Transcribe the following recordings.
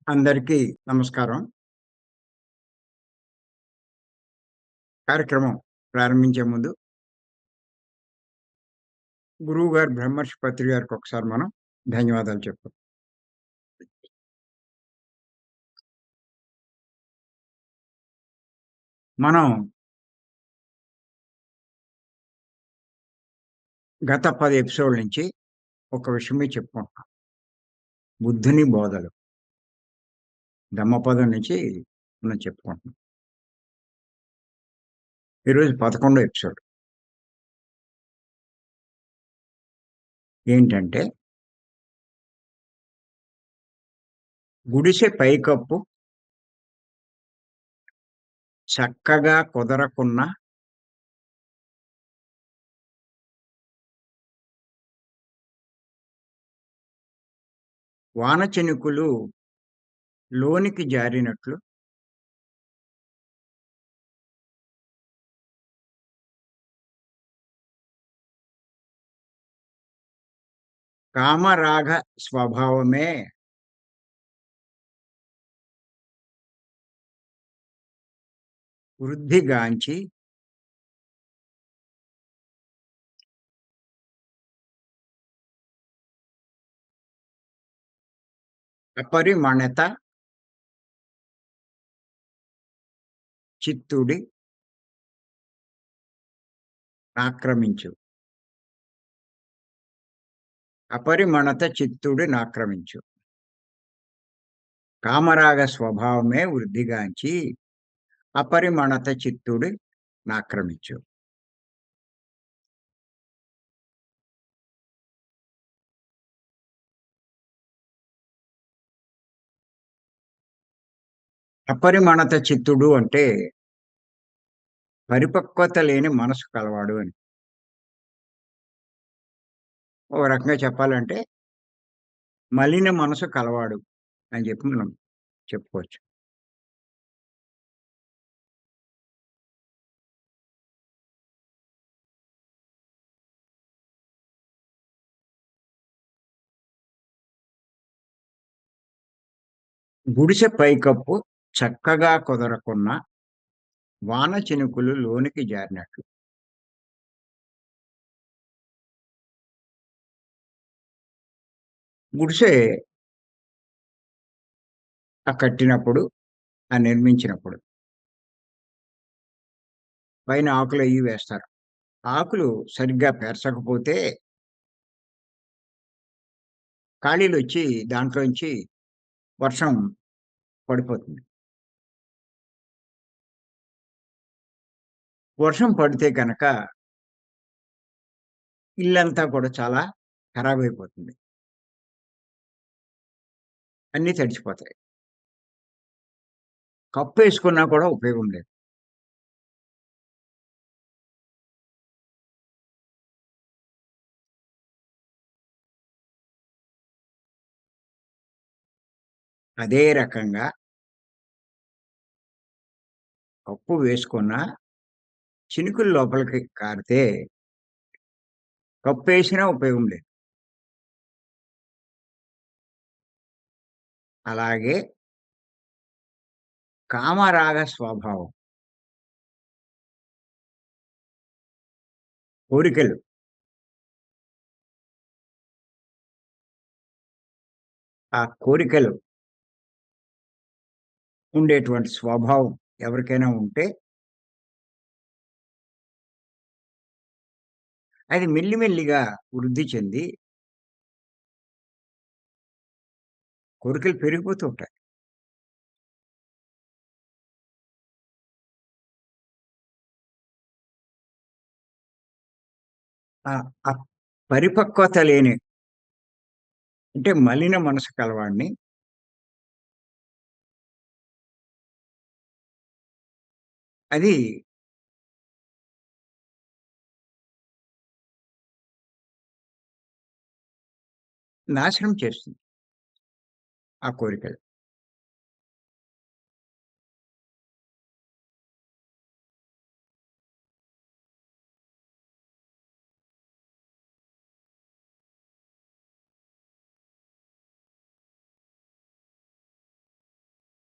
అందరికీ నమస్కారం. కార్యక్రమం ప్రారంభించే ముందు గురువుగారు బ్రహ్మర్షి పత్రి గారికి ఒకసారి మనం ధన్యవాదాలు చెప్పుకుందాం. మనం గత 10 ఎపిసోడ్‌ల నుంచి ఒక విషయం మీద చెప్పుకుంటున్నాం. బుద్ధుని బోధలు. ధమ్మపదం నుంచి మనం చెప్పుకుంటున్నాం. ఈరోజు 11 ఎపిసోడ్. ఏంటంటే గుడిసె పైకప్పు చక్కగా కుదరకున్నా వాన చినుకులు లోనికి జారినట్లు కామరాగ స్వభావమే వృద్ధిగాంచి అపరిమణత చిత్తుడి నాక్రమించు. అపరిమణత చిత్తుడి నాక్రమించు. కామరాగ స్వభావమే వృద్ధిగాంచి అపరిమణత చిత్తుడి నాక్రమించు. అపరిమణత చిత్తుడు అంటే పరిపక్వత లేని మనసు కలవాడు అని. ఓ రకంగా చెప్పాలంటే మలిన మనసు కలవాడు అని చెప్పి మనం చెప్పుకోవచ్చు. గుడిసె పైకప్పు చక్కగా కుదరకున్న వాన చినుకులు లోనికి జారినట్లు. గుడిసె కట్టినప్పుడు, నిర్మించినప్పుడు పైన ఆకులయ్యి వేస్తారు. ఆకులు సరిగ్గా పేర్చకపోతే ఖాళీలొచ్చి దాంట్లోంచి వర్షం పడిపోతుంది. వర్షం పడితే గనక ఇల్లంతా కూడా చాలా ఖరాబయిపోతుంది. అన్నీ తడిచిపోతాయి. కప్పేసుకున్నా కూడా ఉపయోగం లేదు. అదే రకంగా కప్పు వేసుకున్నా చినుకులు లోపలికి కారితే కప్పేసినా ఉపయోగం లేదు. అలాగే కామరాగ స్వభావం. కోరికలు, ఆ కోరికలు ఉండేటువంటి స్వభావం ఎవరికైనా ఉంటే అది మెల్లిమెల్లిగా వృద్ధి చెంది కోరికలు పెరిగిపోతూ ఉంటాయి. ఆ ఆ పరిపక్వత లేని అంటే మలిన మనసు కలవాడిని అది నాశనం చేస్తుంది ఆ కోరికలు.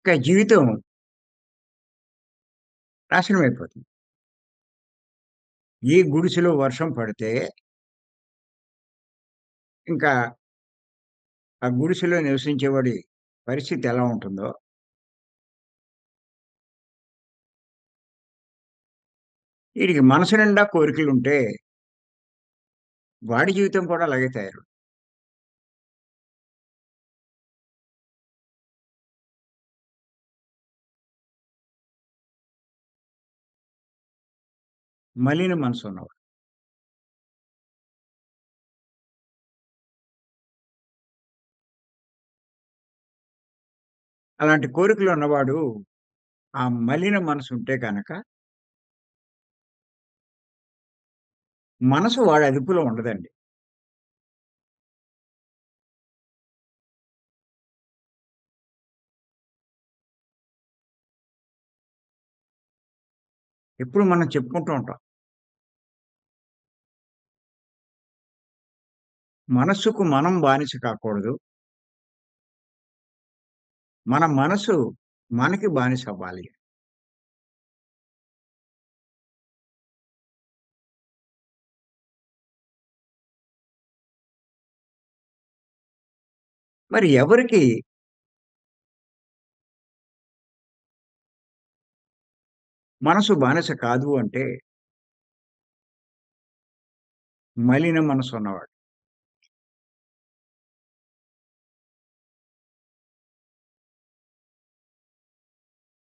ఇంకా జీవితం నాశనమైపోతుంది. ఏ గుడిసెలో వర్షం పడితే ఇంకా ఆ గుడిసెలో నివసించేవాడి పరిస్థితి ఎలా ఉంటుందో, ఈడికి మనసు నిండా కోరికలుంటే వాడి జీవితం కూడా అలాగే మలిన మనసున్నవాడు. అలాంటి కోరికలున్నవాడు ఆ మలిన మనసుంటే గనక మనసు వాడి అదుపులో ఉండదండి. ఎప్పుడు మనం చెప్పుకుంటూ ఉంటాం. మనస్సుకు మనం బానిస కాకూడదు. మన మనసు మనకి బానిసవ్వాలి. మరి ఎవరికి మనసు బానిస కాదు అంటే మలిన మనసున్నవాడు.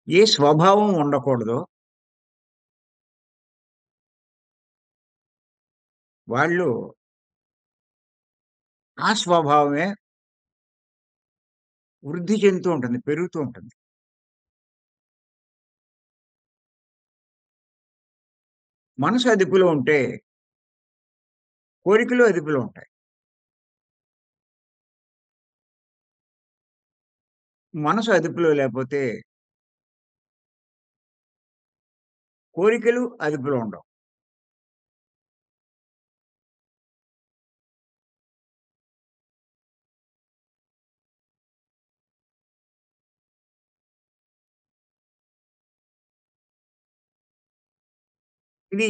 ఏ స్వభావం ఉండకూడదో వాళ్ళు ఆ స్వభావమే వృద్ధి చెందుతూ ఉంటుంది. పెరుగుతూ ఉంటుంది. మనసు అదుపులో ఉంటే కోరికలు అదుపులో ఉంటాయి. మనసు అదుపులో లేపోతే కోరికలు అదుపులో ఉండవు. ఇది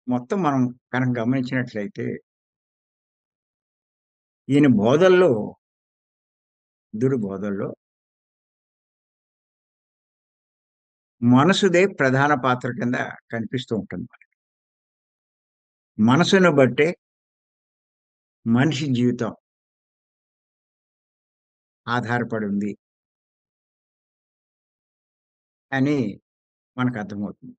మొత్తం మనం కనుక గమనించినట్లయితే ఈయన బోధల్లో, బుద్ధుడి బోధల్లో మనసుదే ప్రధాన పాత్ర కింద కనిపిస్తూ ఉంటుంది మనకి. మనసును బట్టే మనిషి జీవితం ఆధారపడి ఉంది అని మనకర్థమవుతుంది.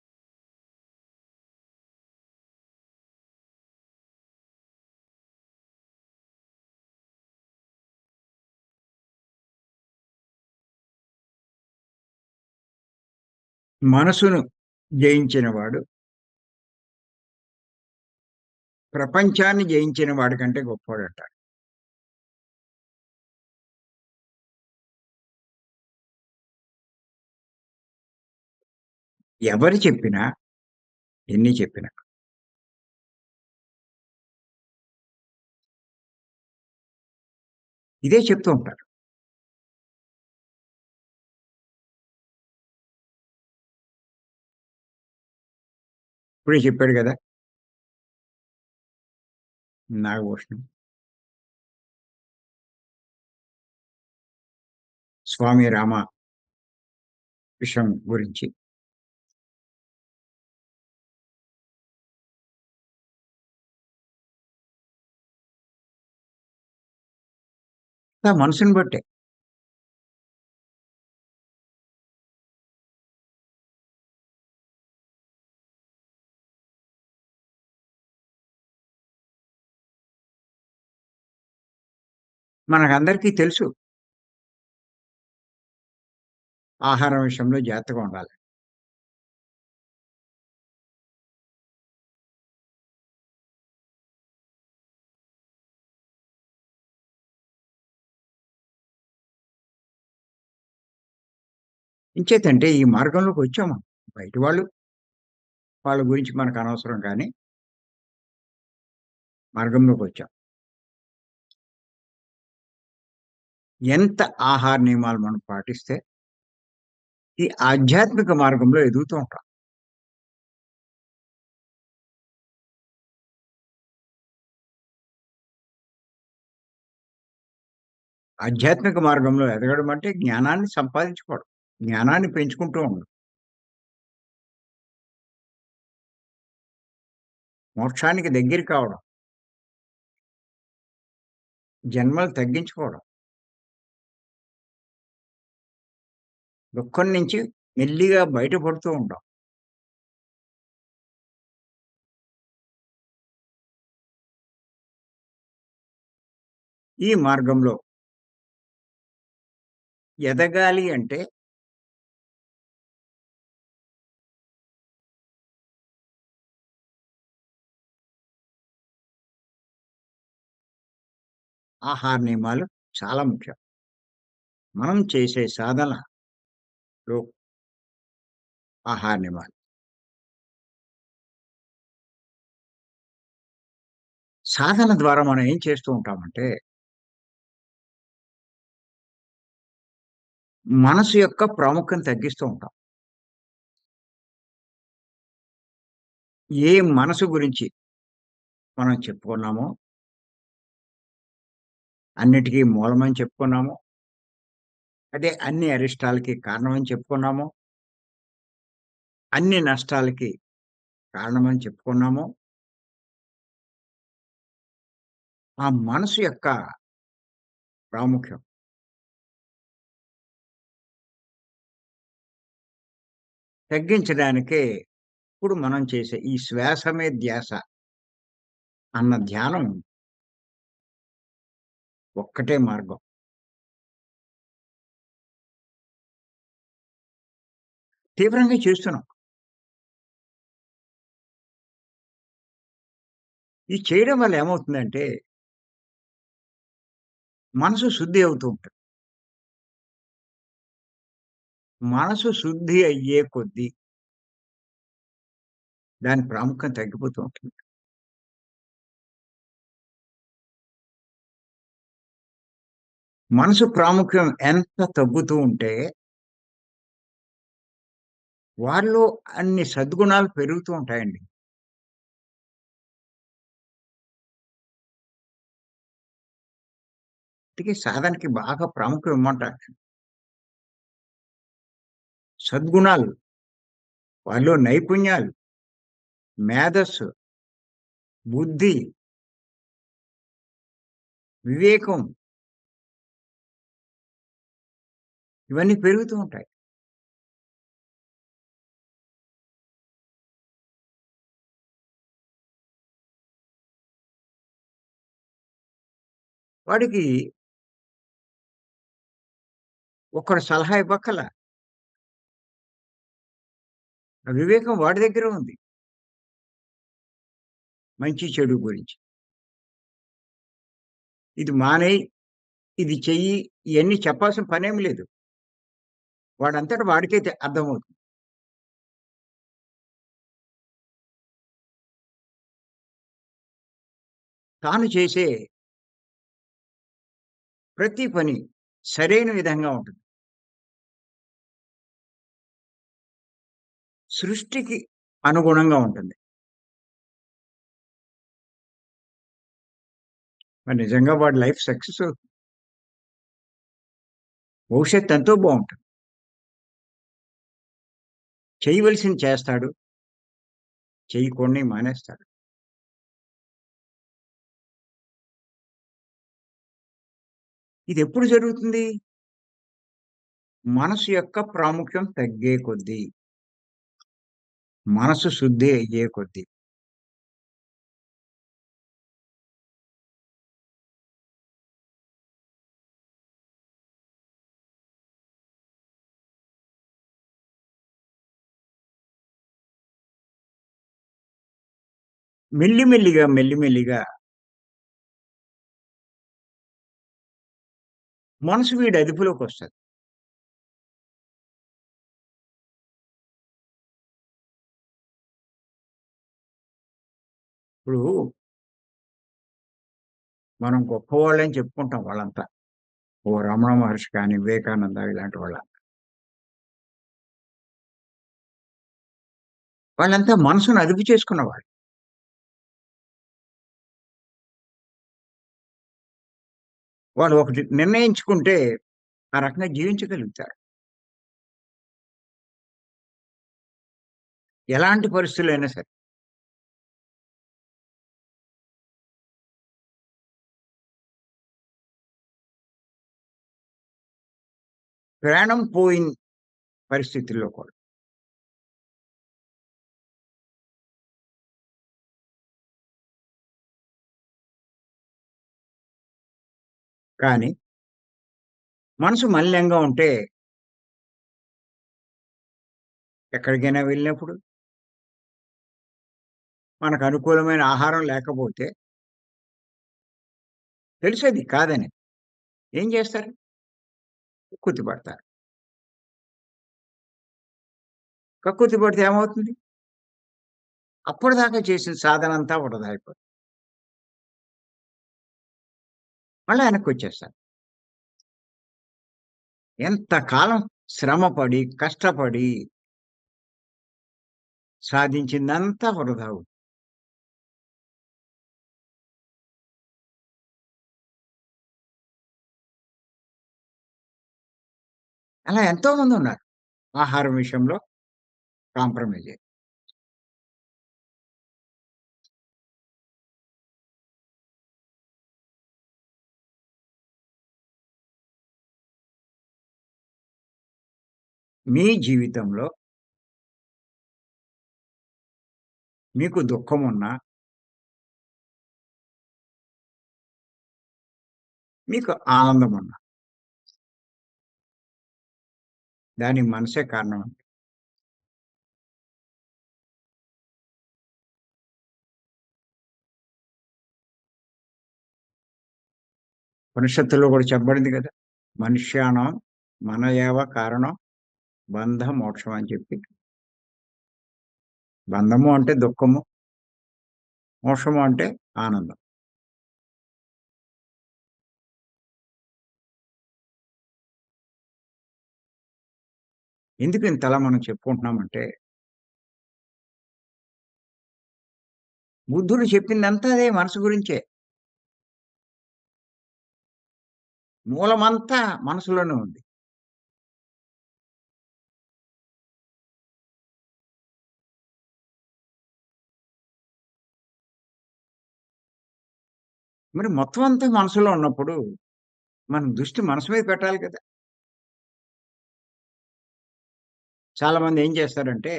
మనసును జయించిన వాడు ప్రపంచాన్ని జయించిన వాడి కంటే గొప్పోడంటారు. ఎవరు చెప్పినా, ఎన్ని చెప్పినా. ఇదే చెప్తూ ఉంటారు. ఇప్పుడే చెప్పాడు గదా! నాగభూషణం. స్వామి రామ విషయం గురించి. మనసుని బట్టే. మనకందరికీ తెలుసు ఆహారం విషయంలో జాగ్రత్తగా ఉండాలి. ఇంచేతంటే ఈ మార్గంలోకొచ్చాం మనం. బయటి వాళ్ళు, వాళ్ళ గురించి మనకనవసరం గానీ, మార్గంలోకొచ్చాం. ఎంత ఆహార నియమాలు మనం పాటిస్తే ఈ ఆధ్యాత్మిక మార్గంలో ఎదుగుతూ ఉంటాం. ఆధ్యాత్మిక మార్గంలో ఎదగడం అంటే జ్ఞానాన్ని సంపాదించుకోవడం. జ్ఞానాన్ని పెంచుకుంటూ ఉండడం. మోక్షానికి దగ్గర కావడం. జన్మలు తగ్గించుకోవడం. దుఃఖం నుంచి మెల్లిగా బయటపడుతూ ఉంటాం. ఈ మార్గంలో ఎదగాలి అంటే ఆహార నియమాలు చాలా ముఖ్యం. మనం చేసే సాధనలో ఆహార నియమాలు. సాధన ద్వారా మనం ఏం చేస్తూ ఉంటామంటే, మనసు యొక్క ప్రాముఖ్యం తగ్గిస్తూ ఉంటాం. ఏ మనసు గురించి మనం చెప్పుకున్నామో, అన్నిటికి మూలమని చెప్పుకున్నామో, అదే అన్ని అరిష్టాలకి కారణమని చెప్పుకున్నామో, అన్ని నష్టాలకి కారణమని చెప్పుకున్నామో, ఆ మనసు యొక్క ప్రాముఖ్యం తగ్గించడానికే ఇప్పుడు మనం చేసే ఈ శ్వాస మీద ధ్యాస అన్న ధ్యానం ఒక్కటే మార్గం. తీవ్రంగా చేస్తున్నాం. ఇది చేయడం వల్ల ఏమవుతుందంటే, మనసు శుద్ధి అవుతూ ఉంటుంది. మనసు శుద్ధి అయ్యే కొద్దీ దాని ప్రాముఖ్యం తగ్గిపోతూ ఉంటుంది. మనసు ప్రాముఖ్యం ఎంత తగ్గుతూ ఉంటే, వారిలో అన్ని సద్గుణాలు పెరుగుతూ ఉంటాయండి. అందుకే సాధనకి బాగా ప్రాముఖ్యం ఇమ్మంటారు. సద్గుణాలు, వారిలో నైపుణ్యాలు, మేధస్సు, బుద్ధి, వివేకం ఇవన్నీ పెరుగుతూ ఉంటాయి. వాడికి ఒకరు సలహా ఇవ్వక్కల. ఆ వివేకం వాడి దగ్గరే ఉంది. మంచి చెడు గురించి. ఇది మానేయి, ఇది చెయ్యి, ఇయన్నీ చెప్పాల్సిన పనేమి లేదు. వాడంతట వాడికే అర్థమవుతుంది. తాను చేసే ప్రతి పని సరైన విధంగా ఉంటుంది. సృష్టికి అనుగుణంగా ఉంటుంది. మరి నిజంగా వాడి లైఫ్ సక్సెస్ అవుతుంది. భవిష్యత్తు ఎంతో బావుంటుంది. చేయవలసింది చేస్తాడు. చేయకూడనివి మానేస్తాడు. ఇదెప్పుడు జరుగుతుంది? మనసు యొక్క ప్రాముఖ్యం తగ్గే కొద్దీ, మనసు శుద్ధి అయ్యే కొద్దీ. మెల్లిమెల్లిగా, మెల్లిమెల్లిగా మనసు వీడి అదుపులోకొస్తది. ఇప్పుడు మనం గొప్పవాళ్ళని చెప్పుకుంటాం వాళ్ళంతా. ఓ రమణ మహర్షి కానీ, వివేకానంద ఇలాంటి వాళ్ళంతా. వాళ్ళంతా మనసును అదుపు చేసుకున్నవాళ్ళు. వాళ్ళు ఒకటి నిర్ణయించుకుంటే ఆ రకంగా జీవించగలుగుతారు. ఎలాంటి పరిస్థితులైనా సరే. ప్రాణం పోయిన పరిస్థితుల్లో కూడా. కానీ మనసు మలినంగా ఉంటే ఎక్కడికైనా వెళ్ళినప్పుడు మనకు అనుకూలమైన ఆహారం లేకపోతే తెలుసది కాదని. ఏం చేస్తారు? కక్కుర్తి పడతారు. కక్కుర్తి పడితే ఏమవుతుంది? అప్పటిదాకా చేసిన సాధనంతా వృధా అయిపోతుంది. మళ్ళా వెనక్కొచ్చేస్తారు. ఎంతకాలం శ్రమపడి, కష్టపడి సాధించిందంతా వృధా అవుతుంది. అలా ఎంతోమందున్నారు. ఆహారం విషయంలో కాంప్రమైజ్ అయ్యి. మీ జీవితంలో మీకు దుఃఖమున్నా, మీకు ఆనందమున్నా, దానికి మనసే కారణం. ఉపనిషత్తులో కూడా చెప్పబడింది కదా! మనుష్యాణం మనయేవ కారణం బంధ మోక్షం అని చెప్పి. బంధము అంటే దుఃఖము, మోక్షము అంటే ఆనందం. ఎందుకు ఇంతలా మనం చెప్పుకుంటున్నామంటే, బుద్ధుడు చెప్పిందంతా అదే మనసు గురించే. మూలమంతా మనసులోనే ఉంది. మరి మొత్తం అంతా మనసులో ఉన్నప్పుడు, మన దృష్టి మనసు మీద పెట్టాలి కదా! చాలామంది ఏం చేస్తారంటే,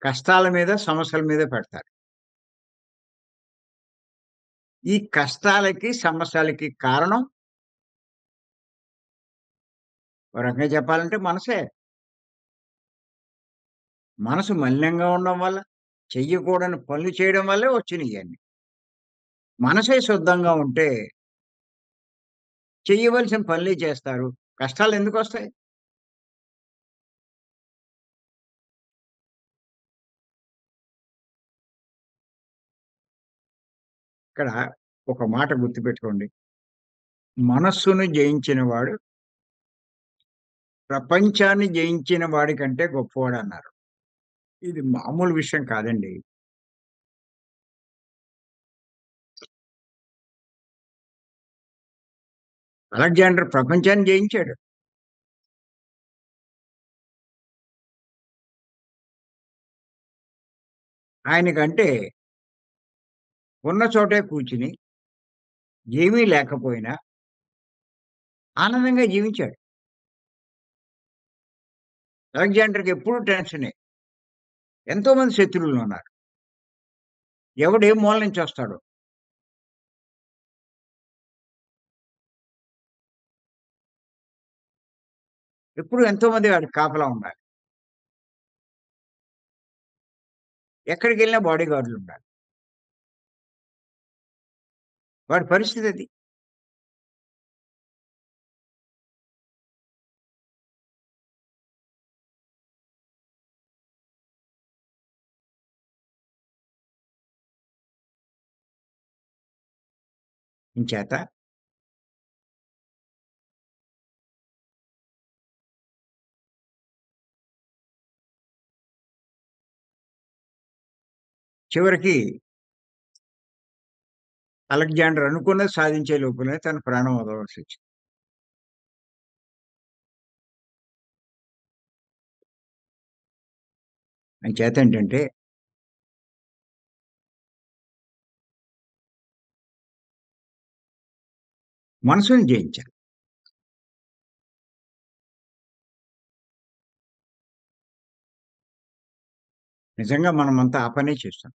కష్టాల మీద, సమస్యల మీద పెడతారు. ఈ కష్టాలకి, సమస్యలకి కారణం ఓ రకంగా చెప్పాలంటే మనసే. మనసు మలినంగా ఉండడం వల్ల, చెయ్యకూడని పనులు చేయడం వల్లే వచ్చినియన్నీ. మనసే శుద్ధంగా ఉంటే, చెయ్యవలసిన పనులే చేస్తారు. కష్టాలెందుకొస్తాయి? ఇక్కడ ఒక మాట గుర్తుపెట్టుకోండి. మనస్సును జయించిన వాడు ప్రపంచాన్ని జయించిన వాడి కంటే గొప్పవాడన్నారు. ఇది మామూలు విషయం కాదండి. అలెగ్జాండర్ ప్రపంచాన్ని జయించాడు. ఆయనకంటే ఉన్న చోటే కూర్చుని, ఏమీ లేకపోయినా ఆనందంగా జీవించాడు. అలెగ్జాండర్‌కి ఎప్పుడూ టెన్షనే. ఎంతో మంది శత్రువులున్నారు. ఎవడు ఏ మూల నుంచొస్తాడో. ఎప్పుడు ఎంతో మంది వాడికి కాపలా ఉండాలి. ఎక్కడికెళ్ళినా బాడీ గార్డులుండాలి. వాడి పరిస్థితది. ఇంచేత చివరికి అలెగ్జాండర్ అనుకున్నది సాధించే లోపునే తన ప్రాణం వదలవలసొచ్చింది. అంచేతేంటంటే మనసుని జయించాలి. నిజంగా మనమంతా ఆ పనే చేస్తాం.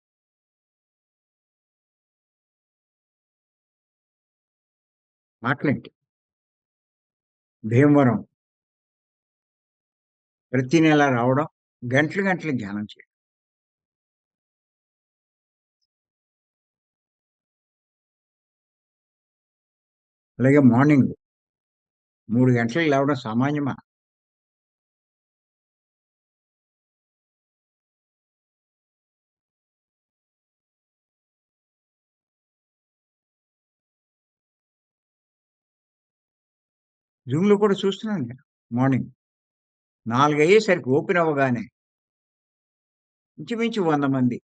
మాటలేంటి భీమవరం ప్రతి నెల రావడం, గంటలు గంటలు ధ్యానం చేయడం. అలాగే మార్నింగ్ 3 గంటలకు లేవడం సామాన్యమా? జూమ్‌లో కూడా చూస్తున్నాను నేను మార్నింగ్. 4 అయ్యేసరికి ఓపెన్ అవ్వగానే ఇంచుమించు 100 మంది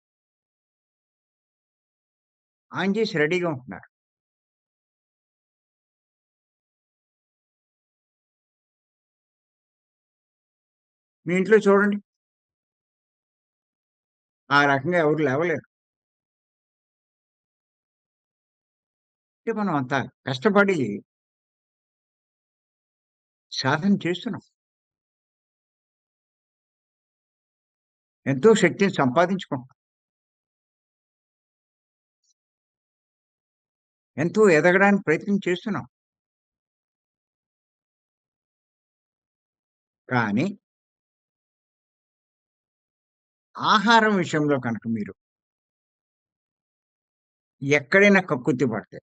ఆన్ చేసి రెడీగా ఉంటున్నారు. మీ ఇంట్లో చూడండి. ఆ రకంగా ఎవరు లేవలేరు. అంటే మనం అంత కష్టపడి సాధన చేస్తున్నాం. ఎంతో శక్తిని సంపాదించుకుంటున్నాం. ఎంతో ఎదగడానికి ప్రయత్నం చేస్తున్నాం. కానీ ఆహారం విషయంలో కనుక మీరు ఎక్కడైనా కక్కుర్తి పడితే,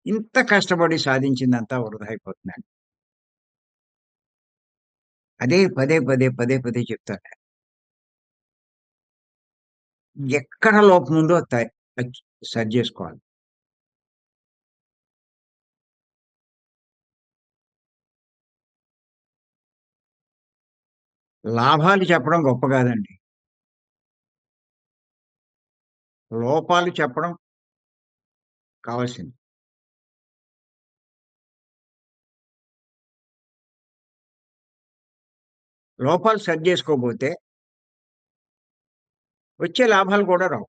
ఇంత కష్టపడి సాధించిందంతా వృధా అయిపోతుందండి. అదే పదే, పదే, పదే, పదే చెప్తాను. ఎక్కడ లోపముందో అచ్ సరి జేసుకోవాలి. లాభాలు చెప్పడం గొప్ప గాదండి. లోపాలు చెప్పడం కావాల్సింది. లోపాలు సరి జేసుకోబోతే వచ్చే లాభాలు కూడా రావు.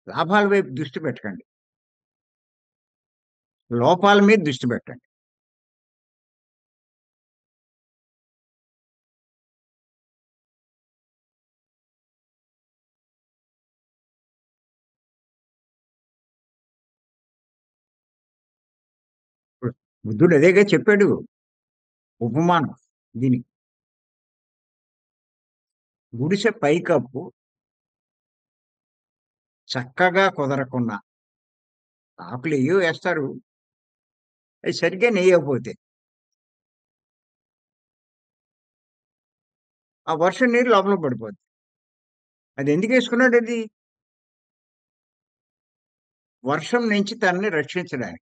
లాభాల వైపు దృష్టి పెట్టకండి. లోపాల మీద దృష్టి పెట్టండి. ఇప్పుడు బుద్ధుడు అదేగా చెప్పాడు. ఉపమానం దీనికి. గుడిసె పైకప్పు చక్కగా కుదరకున్నా ఆకులెయ్యో ఏస్తారు. అయి సరిగ్గా నెయ్యకపోతే, ఆ వర్షం నీరు లోపలికి పడిపోద్ది. అదెందుకేసుకున్నాడది? వర్షం నుంచి తనని రక్షించడానికి.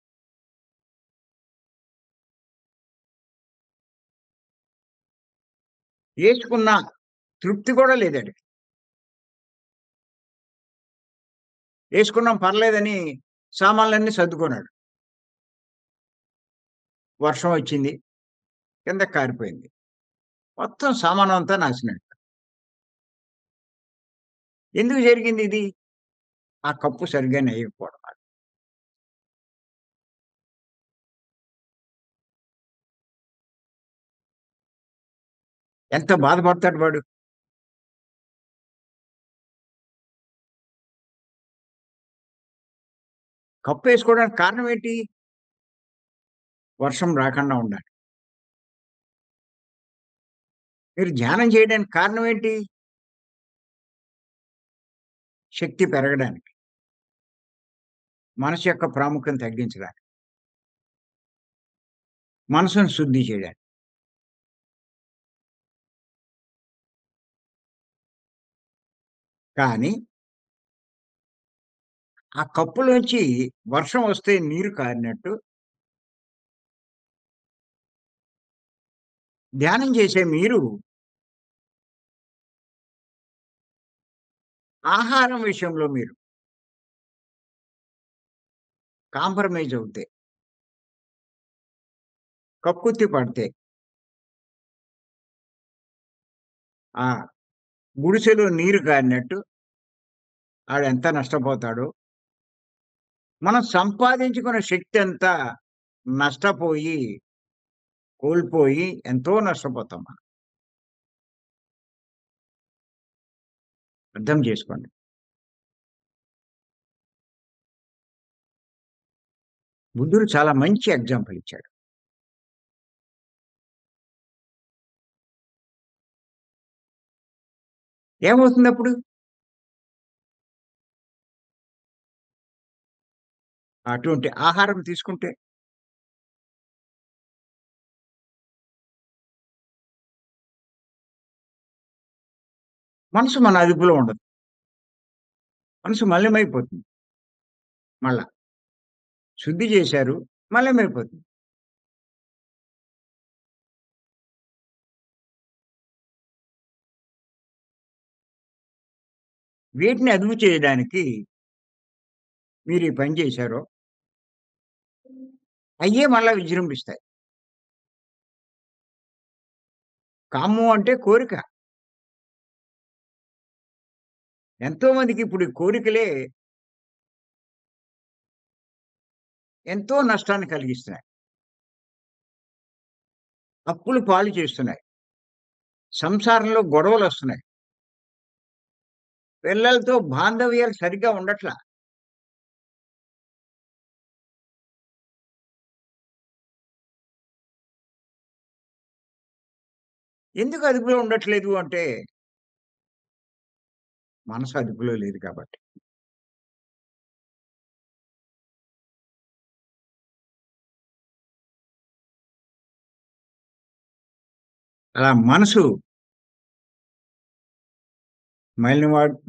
ఏసుకున్న తృప్తి కూడా లేదాడికి. ఏసుకున్నాం పర్లేదని సామాన్లన్నీ సర్దుకున్నాడు. వర్షం వచ్చింది. కిందకి కారిపోయింది. మొత్తం సామానంతా నాశనం. ఎందుకు జరిగిందిది? ఆ కప్పు సరిగ్గా నెయ్యకపోవడం వల్ల. ఎంత బాధపడతాడు వాడు. కప్పేసుకోవడానికి కారణం ఏంటి? వర్షం రాకుండా ఉండాలి. మీరు ధ్యానం చేయడానికి కారణం ఏంటి? శక్తి పెరగడానికి. మనసు యొక్క ప్రాముఖ్యతను తగ్గించడానికి. మనసును శుద్ధి చేయడానికి. కానీ ఆ కప్పులోంచి వర్షం వస్తే నీరు కారినట్టు ధ్యానం చేసే మీరు ఆహారం విషయంలో మీరు కాంప్రమైజ్ అవుతే, కక్కుర్తి పడితే, ఆ గుడిసెలో నీరు గారినట్టు ఆడెంత నష్టపోతాడో, మనం సంపాదించుకున్న శక్తంతా నష్టపోయి, కోల్పోయి ఎంతో నష్టపోతాం మనం. అర్థం చేసుకోండి. బుద్ధుడు చాలా మంచి ఎగ్జాంపుల్ ఇచ్చాడు. ఏమవుతుందప్పుడు? అటువంటి ఆహారం తీసుకుంటే మనసు మన అదుపులో ఉండదు. మనసు మలినమైపోతుంది మళ్ళా. శుద్ధి చేశారు, మలినమైపోతుంది. వీటిని అదుపు చేయడానికి మీరు ఈ పని చేశారో, అయ్యే మళ్ళా విజృంభిస్తాయి. కామం అంటే కోరిక. ఎంతో మందికి ఇప్పుడు ఈ కోరికలే ఎంతో నష్టాన్ని కలిగిస్తున్నాయి. అప్పులు పాలు చేస్తున్నాయి. సంసారంలో గొడవలొస్తున్నాయి. పిల్లలతో బాంధవ్యాలు సరిగ్గా ఉండట్లా. ఎందుకు అదుపులో ఉండట్లేదు అంటే, మనసు అదుపులో లేదు కాబట్టి. అలా మనసు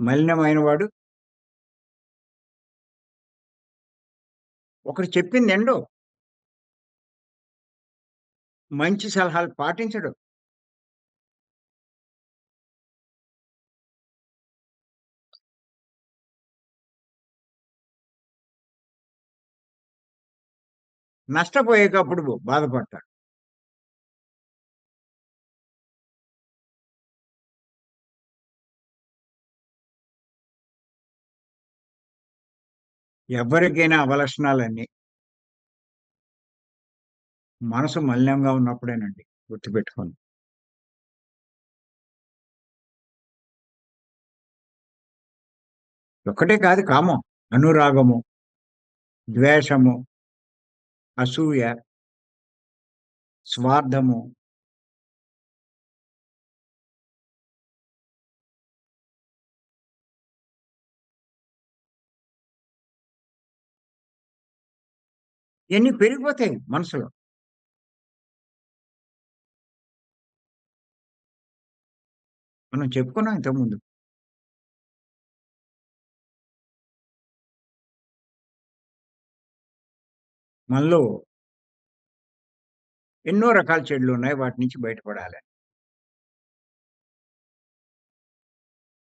మలినమైన వాడు ఒకడు చెప్పిందినడు. మంచి సలహాలు పాటించడు. నష్టపోయేటప్పుడు బాధపడతాడు. ఎవ్వరికైనా అవలక్షణాలన్నీ మనసు మలినంగా ఉన్నప్పుడేనండి. గుర్తుపెట్టుకోండి. ఒక్కటే కాదు కామం. అనురాగము, ద్వేషము, అసూయ, స్వార్థము, ఇయన్నీ పెరిగిపోతాయి మనసులో. మనం చెప్పుకున్నాం ఇంతకుముందు. మనలో ఎన్నో రకాల చెడులున్నాయి. వాటి నుంచి బయటపడాలి.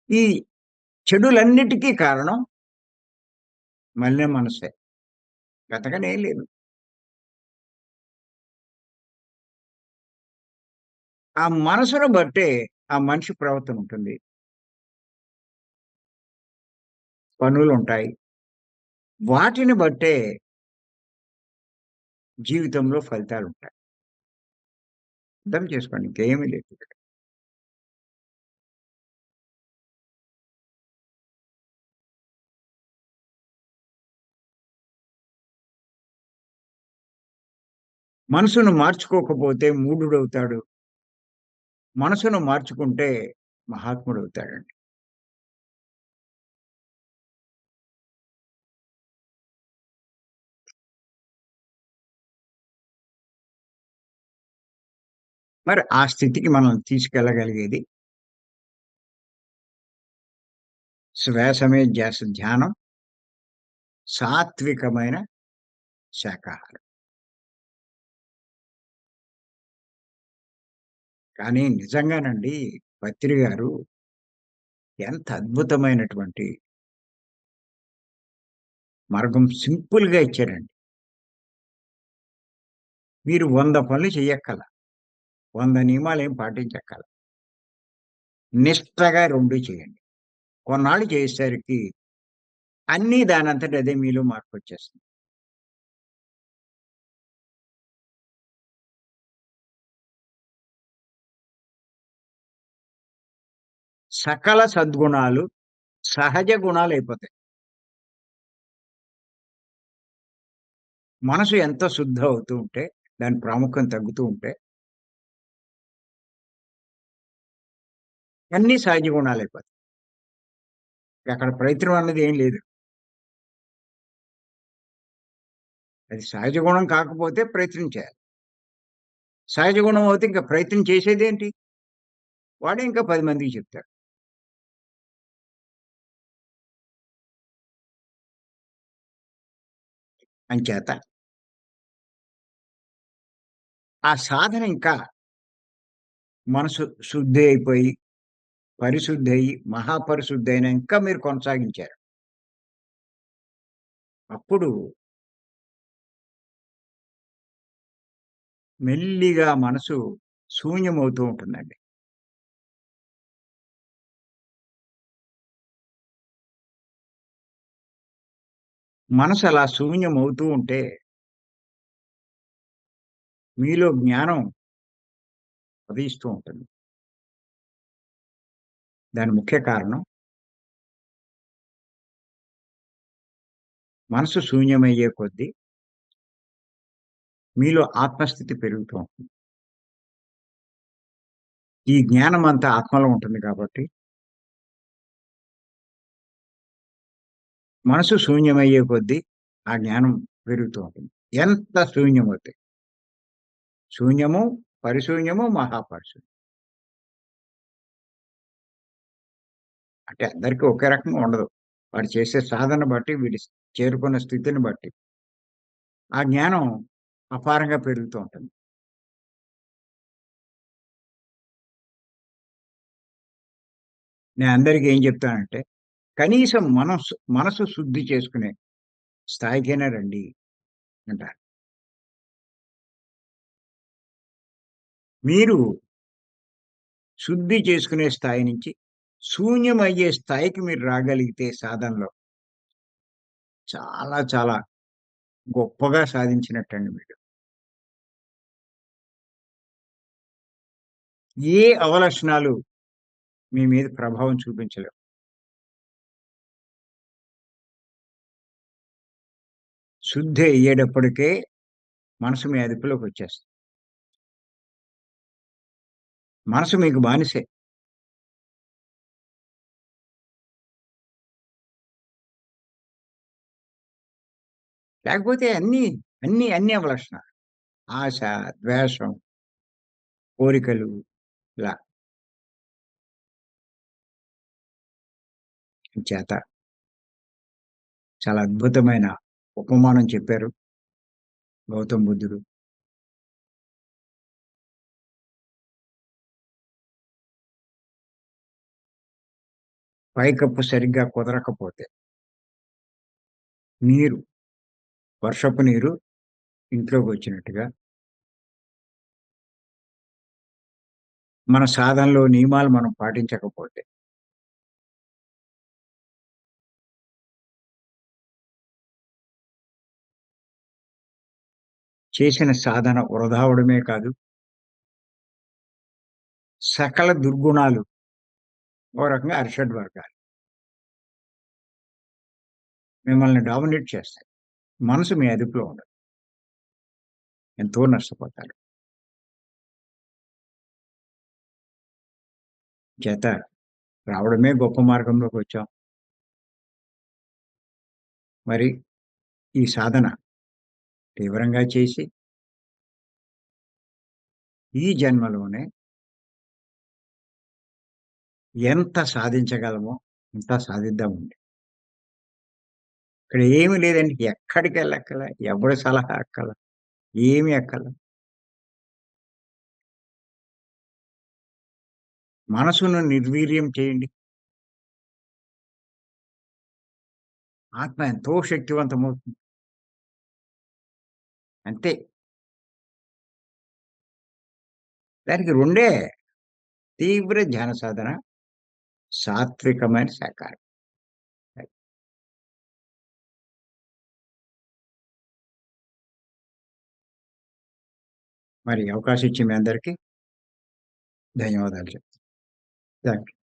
ఈ చెడులన్నిటికీ కారణం మలిన మనసే. అంతకని ఏం లేదు. ఆ మనసును బట్టే ఆ మనిషి ప్రవర్తన ఉంటుంది. పనులుంటాయి. వాటిని బట్టే జీవితంలో ఫలితాలుంటాయి. అర్థం చేసుకోండి. ఇంకేమీ లేదు ఇక్కడ. మనసును మార్చుకోకపోతే మూఢుడవుతాడు. మనసును మార్చుకుంటే మహాత్ముడవుతాడండి. మరి ఆ స్థితికి మనం తీసుకెళ్ళగలిగేది శ్వాస మీద ధ్యానం, సాత్వికమైన శాకాహారం. కానీ నిజంగానండి పత్రి గారు ఎంత అద్భుతమైనటువంటి మార్గం సింపుల్‌గా ఇచ్చారండి. మీరు 100 పనులు చెయ్యక్కల. 100 నియమాలేం పాటించక్కల. నిష్టగా 2 చేయండి. కొన్నాళ్ళు చేసేసరికి అన్నీ దానంతట అదే మీలో మార్పొచ్చేస్తుంది. సకల సద్గుణాలు సహజ గుణాలయిపోతాయి. మనసు ఎంత శుద్ధ అవుతూ ఉంటే, దాని ప్రాముఖ్యం తగ్గుతూ ఉంటే, అన్నీ సహజ గుణాలయిపోతాయి. అక్కడ ప్రయత్నం అన్నది ఏం లేదు. అది సహజ గుణం కాకపోతే ప్రయత్నం చేయాలి. సహజ గుణం అవుతే ఇంక ప్రయత్నం చేసేదేంటి? వాడే ఇంకా 10 మందికి చెప్తాడు. అంచేత ఆ సాధన ఇంకా మనసు శుద్ధి అయిపోయి, పరిశుద్ధి అయ్యి, మహాపరిశుద్ధి అయినంక మీరు కొనసాగించారు. అప్పుడు మెల్లిగా మనసు శూన్యమవుతూ ఉంటుందండి. మనసు అలా శూన్యమవుతూ ఉంటే, మీలో జ్ఞానం ఉదయిస్తూ ఉంటుంది. దాని ముఖ్య కారణం మనసు శూన్యమయ్యే కొద్దీ మీలో ఆత్మస్థితి పెరుగుతూ ఉంటుంది. ఈ జ్ఞానం అంతా ఆత్మలో ఉంటుంది కాబట్టి, మనసు శూన్యమయ్యే కొద్దీ ఆ జ్ఞానం పెరుగుతూ ఉంటుంది. ఎంత శూన్యమవుతే శూన్యము, పరిశూన్యము, మహాపరిశూన్యం. అంటే అందరికీ ఒకే రకంగా ఉండదు. వాడు చేసే సాధన బట్టి, చేరుకున్న స్థితిని బట్టి, ఆ జ్ఞానం అపారంగా పెరుగుతూ ఉంటుంది. నేను అందరికి ఏం చెప్తానంటే, కనీసం మనసు శుద్ధి చేసుకునే స్థాయికైనా రండి అంటాను. మీరు శుద్ధి చేసుకునే స్థాయి నుంచి శూన్యమయ్యే స్థాయికి మీరు రాగలిగితే సాధనలో చాలా చాలా గొప్పగా సాధించినట్టండి మీరు. ఏ అవలక్షణాలు మీ మీద ప్రభావం చూపించలేవు. శుద్ధి అయ్యేటప్పటికే మనసు మీ అదుపులోకొచ్చేస్తుంది. మనసు మీకు బానిసే. లేకపోతే అన్ని అవలక్షణాలు. ఆశ, ద్వేషం, కోరికలు ఇలా చేత చాలా అద్భుతమైన ఉపమానం చెప్పారు గౌతమ్ బుద్ధుడు. పైకప్పు సరిగ్గా కుదరకపోతే నీరు, వర్షపు నీరు ఇంట్లోకొచ్చినట్టుగా మన సాధనలో నియమాలు మనం పాటించకపోతే చేసిన సాధన వృధా అవ్వడమే కాదు, సకల దుర్గుణాలు ఓ రకంగా అరిషడ్ వర్గాలు మిమ్మల్ని డామినేట్ చేస్తాయి. మనసు మీ అదుపులో ఉండదు. ఎంతో నష్టపోతారు. చేత రావడమే గొప్ప మార్గంలోకొచ్చాం. మరి ఈ సాధన తీవ్రంగా చేసి ఈ జన్మలోనే ఎంత సాధించగలమో అంత సాధిద్దామండి. ఇక్కడ ఏమి లేదండి. ఎక్కడికెళ్ళక్కల, ఎవరి సలహా అక్కల, ఏమి అక్కల. మనసును నిర్వీర్యం చేయండి. ఆత్మ ఎంతో శక్తివంతమవుతుంది. అంతే. దానికి రెండే తీవ్ర ధ్యాన సాధన, సాత్వికమైన శాకాహారం. అది. మరి అవకాశం ఇచ్చిన మీ అందరికి ధన్యవాదాలు చెప్తున్నాను. Thank you.